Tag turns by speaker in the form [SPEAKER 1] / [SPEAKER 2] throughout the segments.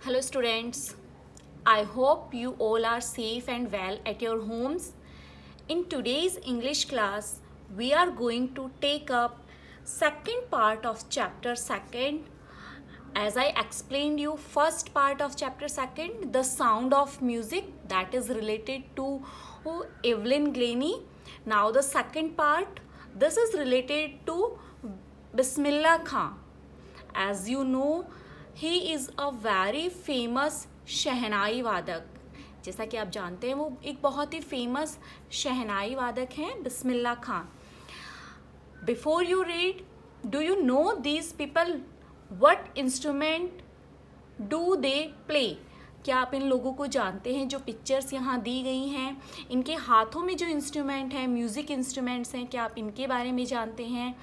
[SPEAKER 1] Hello students, I hope you all are safe and well at your homes. In today's English class, we are going to take up second part of chapter second. As I explained you first part of chapter second, the sound of music, that is related to Evelyn Glennie. Now the second part, this is related to Bismillah Khan. As you know, he is a very famous shehnai वादक. जैसा कि आप जानते हैं वो एक बहुत ही famous shehnai वादक हैं Bismillah Khan. Before you read, do you know these people, what instrument do they play? क्या आप इन लोगों को जानते हैं? जो पिक्चर्स यहाँ दी गई हैं, इनके हाथों में जो इंस्ट्रूमेंट हैं, म्यूज़िक इंस्ट्रूमेंट्स हैं, क्या आप इनके बारे में जानते हैं?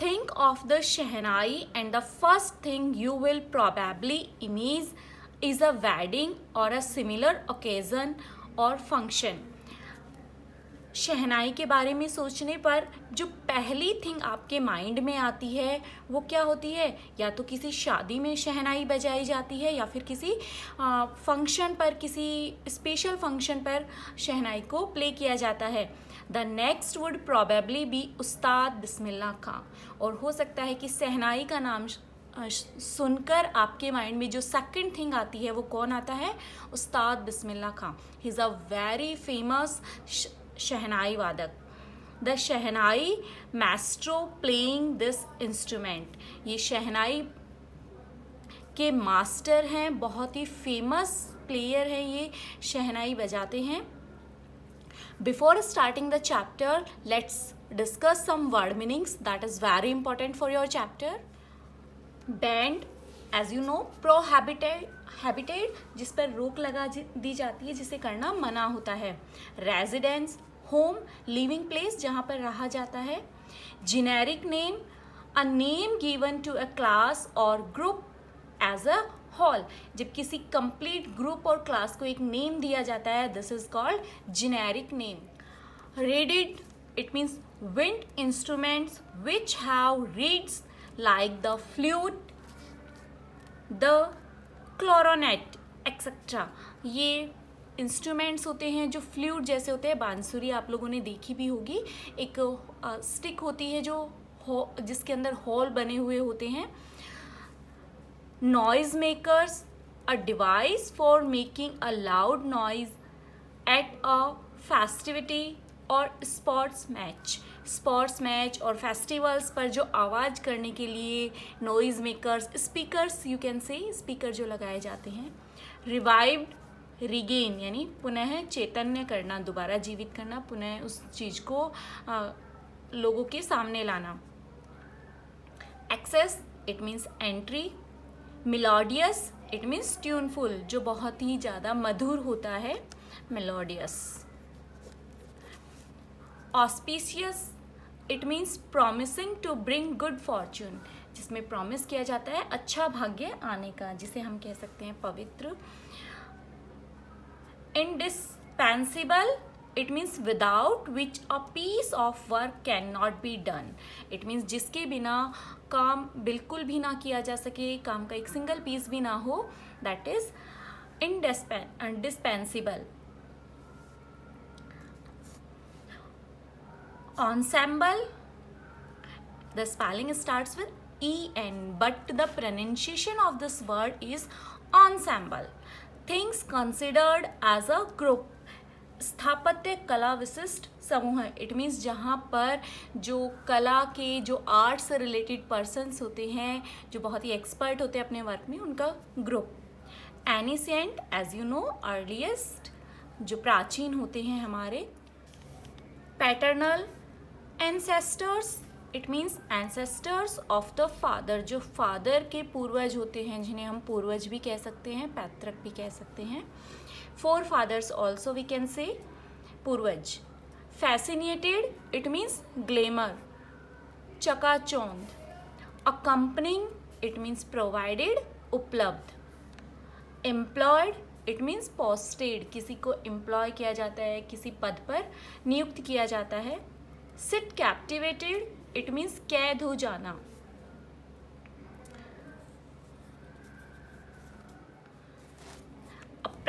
[SPEAKER 1] Think of the Shehnai and the first thing you will probably imagine is a wedding or a similar occasion or function. शहनाई के बारे में सोचने पर जो पहली थिंग आपके माइंड में आती है वो क्या होती है? या तो किसी शादी में शहनाई बजाई जाती है या फिर किसी फंक्शन पर, किसी स्पेशल फंक्शन पर शहनाई को प्ले किया जाता है. The next would probably be उस्ताद बिस्मिल्लाह खां. और हो सकता है कि शहनाई का नाम सुनकर आपके माइंड में जो सेकंड थिंग आती है वो कौन आता है? Ustad Bismillah Khan. He is a very famous shehnai वादक. The shehnai maestro playing this instrument. ये शहनाई के मास्टर हैं, बहुत ही फेमस प्लेयर हैं, ये शहनाई बजाते हैं. Before starting the chapter, let's discuss some word meanings that is very important for your chapter. Banned, as you know, prohibited, जिस पर रोक लगा दी जाती है, जिसे करना मना होता है. Residence, home, living place, जहाँ पर रहा जाता है. Generic name, a name given to a class or group as a hall. जब किसी कंप्लीट ग्रुप और क्लास को एक नेम दिया जाता है, this is called generic name. Reeded, it means wind instruments which have reeds like the flute, the clarinet etcetera. ये instruments होते हैं जो फ्लूट जैसे होते हैं. बांसुरी आप लोगों ने देखी भी होगी. एक स्टिक होती है जो जिसके अंदर होल बने हुए होते हैं. Noise makers, a device for making a loud noise at a festivity or sports match. Sports match और फेस्टिवल्स पर जो आवाज़ करने के लिए noise makers, speakers, you can से स्पीकर जो लगाए जाते हैं. रिवाइव्ड, रिगेन यानी पुनः चैतन्य करना, दोबारा जीवित करना, पुनः उस चीज़ को लोगों के सामने लाना. Access, it means entry. Melodious, it means tuneful, जो बहुत ही ज़्यादा मधुर होता है, melodious. Auspicious, it means promising to bring good fortune, जिसमें प्रॉमिस किया जाता है अच्छा भाग्य आने का, जिसे हम कह सकते हैं पवित्र. Indispensable, it means without which a piece of work can not be done. It means जिसके बिना काम बिल्कुल भी ना किया जा सके, काम का एक सिंगल पीस भी ना हो, that is indispensable. Ensemble, the spelling starts with en, but the pronunciation of this word is ensemble. Things considered as a group. स्थापत्य कला विशिष्ट समूह है. इट मीन्स जहाँ पर जो कला के, जो आर्ट से रिलेटेड पर्सन्स होते हैं, जो बहुत ही एक्सपर्ट होते हैं अपने वर्क में, उनका ग्रुप. Ancient, as you know, earliest, जो प्राचीन होते हैं हमारे. Paternal, ancestors, it means ancestors of the father, जो फादर के पूर्वज होते हैं, जिन्हें हम पूर्वज भी कह सकते हैं, पैतृक भी कह सकते हैं. Forefathers also we can say, पूर्वज. फैसिनेटेड, इट मीन्स ग्लेमर, चकाचौंध. अकम्पनिंग, इट मीन्स प्रोवाइडेड, उपलब्ध. एम्प्लॉयड, इट मीन्स पोस्टेड, किसी को एम्प्लॉय किया जाता है, किसी पद पर नियुक्त किया जाता है. सिट कैप्टिवेटेड, इट मीन्स कैद हो जाना.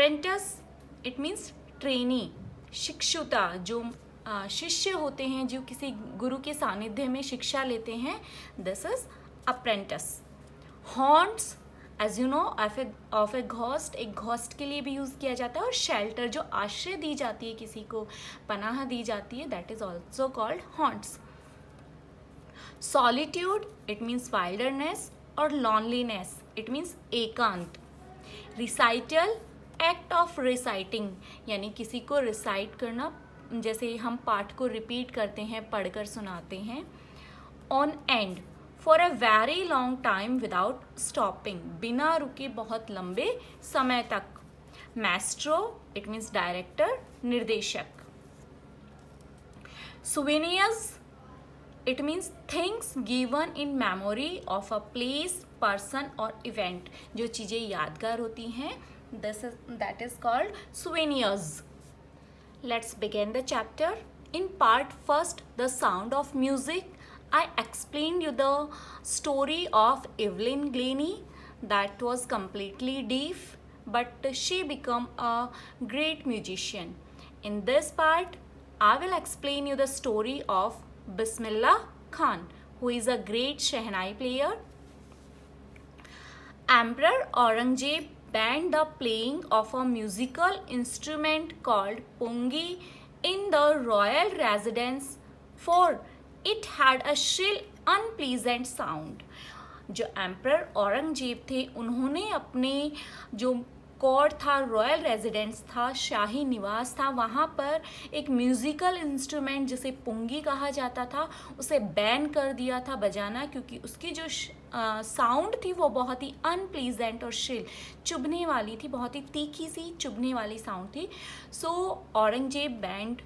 [SPEAKER 1] अप्रेंटिस इट मीन्स ट्रेनी, शिक्षुता, जो शिष्य होते हैं जो किसी गुरु के सानिध्य में शिक्षा लेते हैं, this is apprentice. Haunts as you know of a ghost, एक घोस्ट के लिए भी यूज किया जाता है, और शेल्टर जो आश्रय दी जाती है, किसी को पनाह दी जाती है, that is also called haunts. Solitude it means wilderness, और लॉनलीनेस इट मीन्स एकांत। रिसाइटल एक्ट ऑफ रिसाइटिंग, यानी किसी को रिसाइट करना, जैसे हम पाठ को रिपीट करते हैं, पढ़कर सुनाते हैं। On and for a very long time without stopping, बिना रुके बहुत लंबे समय तक। मैस्ट्रो इट मीन्स डायरेक्टर, निर्देशक। Souvenirs it means things given in memory of a place, person और इवेंट, जो चीज़ें यादगार होती हैं, that is called souvenirs. Let's begin the chapter. In part first, the sound of music, I explained you the story of Evelyn Glennie that was completely deaf, but she became a great musician. In this part, I will explain you the story of Bismillah Khan, who is a great Shehnai player. Emperor Aurangzeb banned the playing of a musical instrument called pungi in the royal residence, for it had a shrill, unpleasant sound. जो emperor Aurangzeb थे, उन्होंने अपने जो court था, royal residence था, शाही निवास था, वहाँ पर एक म्यूज़िकल इंस्ट्रूमेंट जिसे पुंगी कहा जाता था, उसे बैन कर दिया था बजाना, क्योंकि उसकी जो साउंड थी वो बहुत ही अनप्लीजेंट और शिल, चुभने वाली थी, बहुत ही तीखी सी चुभने वाली साउंड थी। So Aurangzeb banned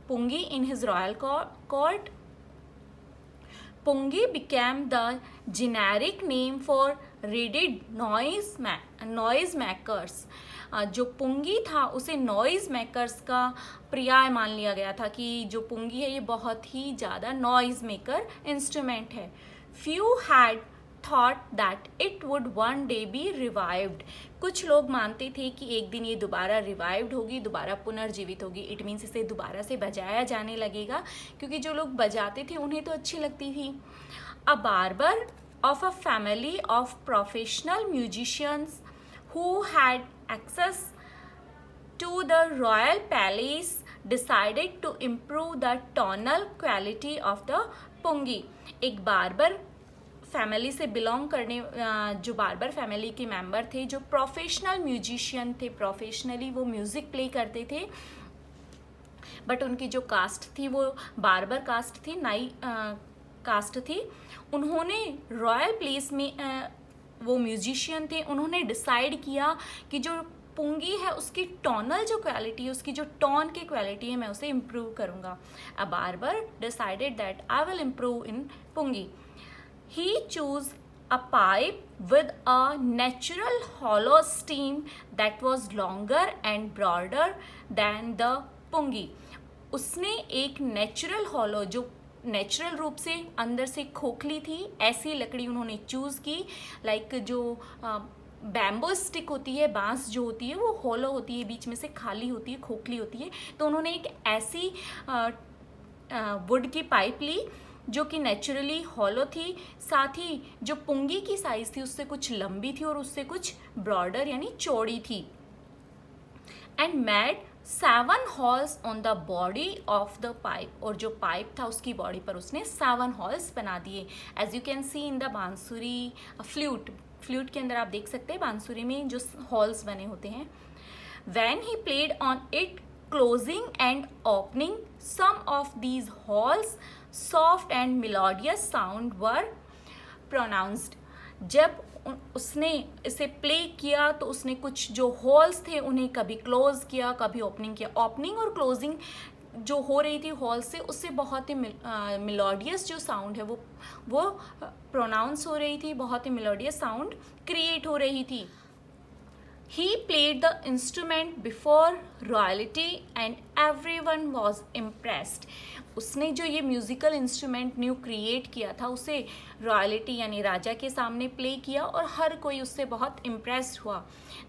[SPEAKER 1] pungi in his royal court. Pungi became the generic name for reeded noise makers. जो पुंगी था उसे नॉइज़ मेकर्स का पर्याय मान लिया गया था कि जो पुंगी है ये बहुत ही ज़्यादा नॉइज़ मेकर इंस्ट्रूमेंट है. Few had thought that it would one day be revived. कुछ लोग मानते थे कि एक दिन ये दोबारा रिवाइव्ड होगी, दोबारा पुनर्जीवित होगी. इट मीन्स इसे दोबारा से बजाया जाने लगेगा, क्योंकि जो लोग बजाते थे उन्हें तो अच्छी लगती थी. A barber of a family of professional musicians who had access to the royal palace decided to improve the tonal quality of the pungi. एक बार्बर फैमिली से बिलोंग करने, जो बार्बर फैमिली के मेंबर थे, जो प्रोफेशनल म्यूजिशियन थे, professionally वो music play करते थे, बट उनकी जो कास्ट थी वो बार्बर कास्ट थी, नाई कास्ट थी. उन्होंने रॉयल प्लेस में वो म्यूजिशियन थे, उन्होंने डिसाइड किया कि जो पुंगी है उसकी टोनल जो क्वालिटी है, उसकी जो टोन की क्वालिटी है, मैं उसे इम्प्रूव करूँगा. A barber decided that I will improve in pungi. He chose a pipe with a natural hollow stem that was longer and broader than the pungi. उसने एक नेचुरल हॉलो, जो नेचुरल रूप से अंदर से खोखली थी, ऐसी लकड़ी उन्होंने चूज़ की. लाइक जो बैम्बो स्टिक होती है, बांस जो होती है वो हॉलो होती है, बीच में से खाली होती है, खोखली होती है. तो उन्होंने एक ऐसी वुड की पाइप ली जो कि नेचुरली हॉलो थी, साथ ही जो पुंगी की साइज़ थी उससे कुछ लंबी थी और उससे कुछ ब्रॉडर यानी चौड़ी थी. And made 7 holes on the body of the pipe, और जो पाइप था उसकी बॉडी पर उसने 7 holes बना दिए. As you can see in the bansuri flute के अंदर आप देख सकते हैं बांसुरी में जो हॉल्स बने होते हैं. When he played on it closing and opening, some of these halls soft and melodious sound were pronounced. जब उसने इसे प्ले किया तो उसने कुछ जो हॉल्स थे उन्हें कभी क्लोज किया, कभी ओपनिंग किया. ओपनिंग और क्लोजिंग जो हो रही थी हॉल से, उससे बहुत ही मेलोडियस जो साउंड है वो प्रोनाउंस हो रही थी, बहुत ही मेलोडियस साउंड क्रिएट हो रही थी. He played the instrument before royalty and everyone was impressed. उसने जो ये म्यूजिकल इंस्ट्रूमेंट न्यू क्रिएट किया था उसे रॉयल्टी यानी राजा के सामने प्ले किया और हर कोई उससे बहुत इम्प्रेस्ड हुआ.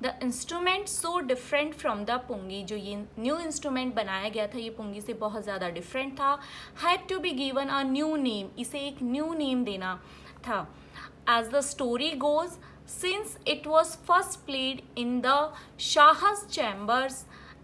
[SPEAKER 1] The instrument so different from the pungi. जो ये न्यू इंस्ट्रूमेंट बनाया गया था ये पुंगी से बहुत ज़्यादा डिफरेंट था. Had to be given a new name. इसे एक न्यू नेम देना था. As the story goes, since it was first played in the Shah's chambers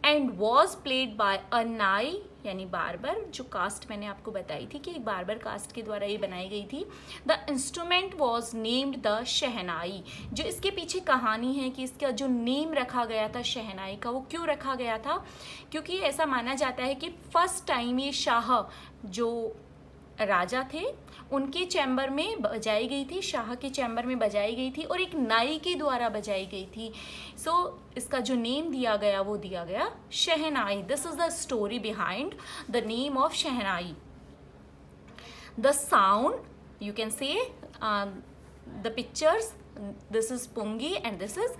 [SPEAKER 1] and was played by a nai यानी बार्बर, जो कास्ट मैंने आपको बताई थी कि एक बार्बर कास्ट के द्वारा ये बनाई गई थी. The instrument was named the shehnai. जो इसके पीछे कहानी है कि इसका जो नेम रखा गया था शहनाई का, वो क्यों रखा गया था? क्योंकि ऐसा माना जाता है कि फर्स्ट टाइम ये शाह जो राजा थे उनके चैम्बर में बजाई गई थी, शाह के चैम्बर में बजाई गई थी और एक नाई के द्वारा बजाई गई थी. सो इसका जो नेम दिया गया वो दिया गया shehnai. This is the story behind the name of shehnai. The sound, you can see the pictures, this is pungi and this is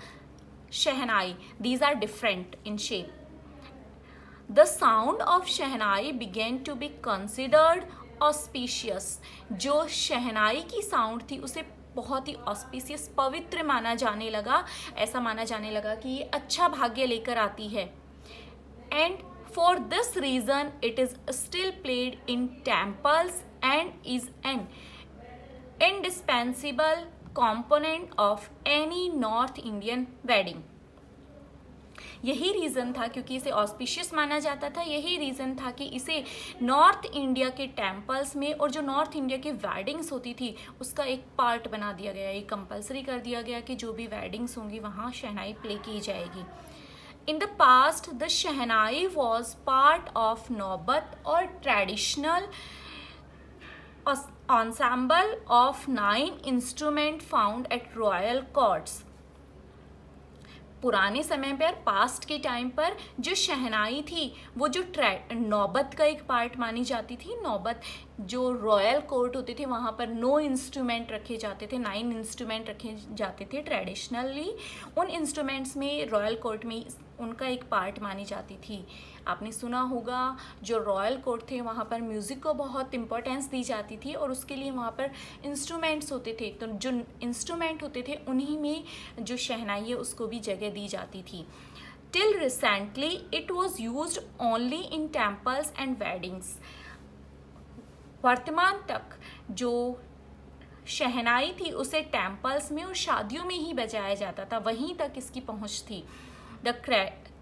[SPEAKER 1] shehnai. These are different in shape. The sound of shehnai began to be considered auspicious. जो शहनाई की sound थी उसे बहुत ही auspicious, पवित्र माना जाने लगा. ऐसा माना जाने लगा कि ये अच्छा भाग्य लेकर आती है. And for this reason it is still played in temples and is an indispensable component of any North Indian wedding. यही रीज़न था, क्योंकि इसे ऑस्पिशियस माना जाता था, यही रीज़न था कि इसे नॉर्थ इंडिया के टेम्पल्स में और जो नॉर्थ इंडिया की वेडिंग्स होती थी उसका एक पार्ट बना दिया गया. ये कंपलसरी कर दिया गया कि जो भी वेडिंग्स होंगी वहाँ शहनाई प्ले की जाएगी. In the past the shehnai was part of नौबत और traditional ensemble of 9 instrument found at royal courts. पुराने समय पर, पास्ट के टाइम पर जो शहनाई थी वो जो नौबत का एक पार्ट मानी जाती थी. नौबत जो रॉयल कोर्ट होते थे वहाँ पर 9 इंस्ट्रूमेंट रखे जाते थे, 9 इंस्ट्रूमेंट रखे जाते थे ट्रेडिशनली. उन इंस्ट्रूमेंट्स में रॉयल कोर्ट में उनका एक पार्ट मानी जाती थी. आपने सुना होगा जो रॉयल कोर्ट थे वहाँ पर म्यूज़िक को बहुत इम्पोर्टेंस दी जाती थी और उसके लिए वहाँ पर इंस्ट्रूमेंट्स होते थे. तो जो इंस्ट्रूमेंट होते थे उन्हीं में जो शहनाई है उसको भी जगह दी जाती थी. Till recently it was used only in temples and weddings. वर्तमान तक जो शहनाई थी उसे टेम्पल्स में और शादियों में ही बजाया जाता था, वहीं तक इसकी पहुँच थी. The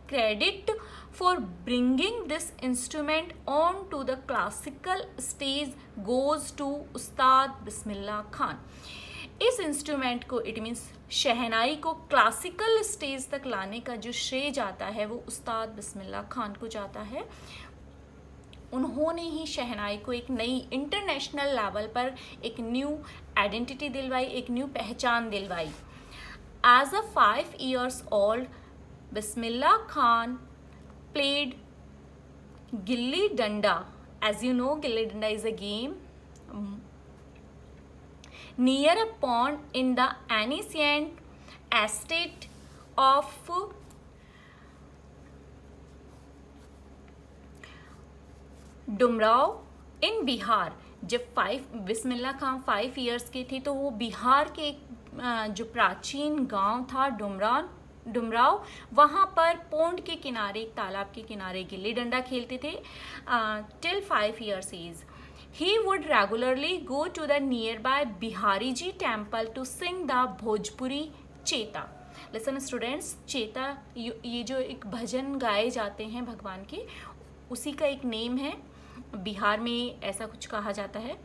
[SPEAKER 1] credit for bringing this instrument on to the classical stage goes to उस्ताद बिस्मिल्लाह खान. इस इंस्ट्रूमेंट को, इट मीन्स शहनाई को क्लासिकल स्टेज तक लाने का जो श्रेय जाता है वो उस्ताद बिस्मिल्लाह खान को जाता है. उन्होंने ही शहनाई को एक नई इंटरनेशनल लेवल पर एक न्यू आइडेंटिटी दिलवाई, एक न्यू पहचान दिलवाई. As a 5 years old Bismillah Khan played Gilli Danda. As you know, Gilli Danda is a game near a pond in the ancient estate of Dumraon in Bihar. जब Bismillah Khan 5 years के थे तो वो बिहार के एक जो प्राचीन गांव था डुमराव, वहाँ पर पोंड के किनारे, एक तालाब के किनारे गिल्ली डंडा खेलते थे. Till 5 years age he would regularly go to the nearby Bihari ji temple to sing the Bhojpuri chaita. Listen students, चेता ये जो एक भजन गाए जाते हैं भगवान के, उसी का एक नेम है. बिहार में ऐसा कुछ कहा जाता है.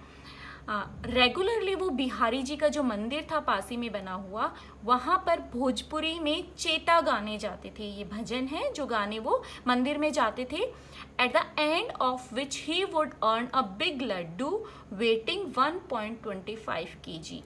[SPEAKER 1] रेगुलरली वो बिहारी जी का जो मंदिर था पासी में बना हुआ, वहाँ पर भोजपुरी में चेता गाने जाते थे. ये भजन है जो गाने वो मंदिर में जाते थे. At the end of which he would earn a big laddoo weighing 1.25 kg.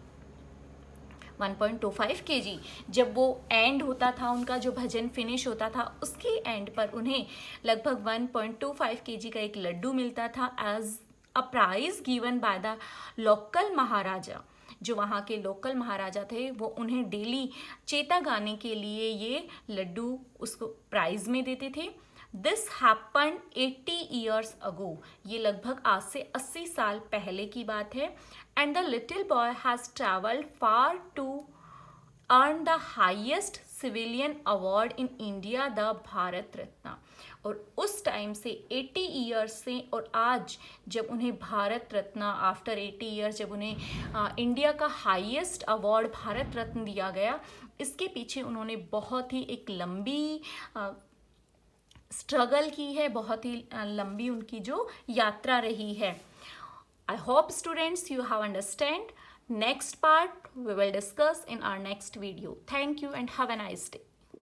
[SPEAKER 1] 1.25 kg. जब वो एंड होता था, उनका जो भजन फिनिश होता था, उसके एंड पर उन्हें लगभग 1.25 kg का एक लड्डू मिलता था as a prize given by the local maharaja. जो वहाँ के लोकल महाराजा थे वो उन्हें डेली चेता गाने के लिए ये लड्डू उसको प्राइज में देते थे। दिस हैपन 80 ईयर्स अगो, ये लगभग आज से 80 साल पहले की बात है। And the little boy has travelled far to earn the highest civilian award in India, the Bharat Ratna. और उस टाइम से 80 ईयर्स से और आज जब उन्हें भारत रत्न आफ्टर 80 ईयर्स जब उन्हें इंडिया का हाईएस्ट अवार्ड भारत रत्न दिया गया, इसके पीछे उन्होंने बहुत ही एक लंबी स्ट्रगल की है, बहुत ही लंबी उनकी जो यात्रा रही है। I hope students you have understand. Next part we will discuss in our next video. Thank you and have a nice day.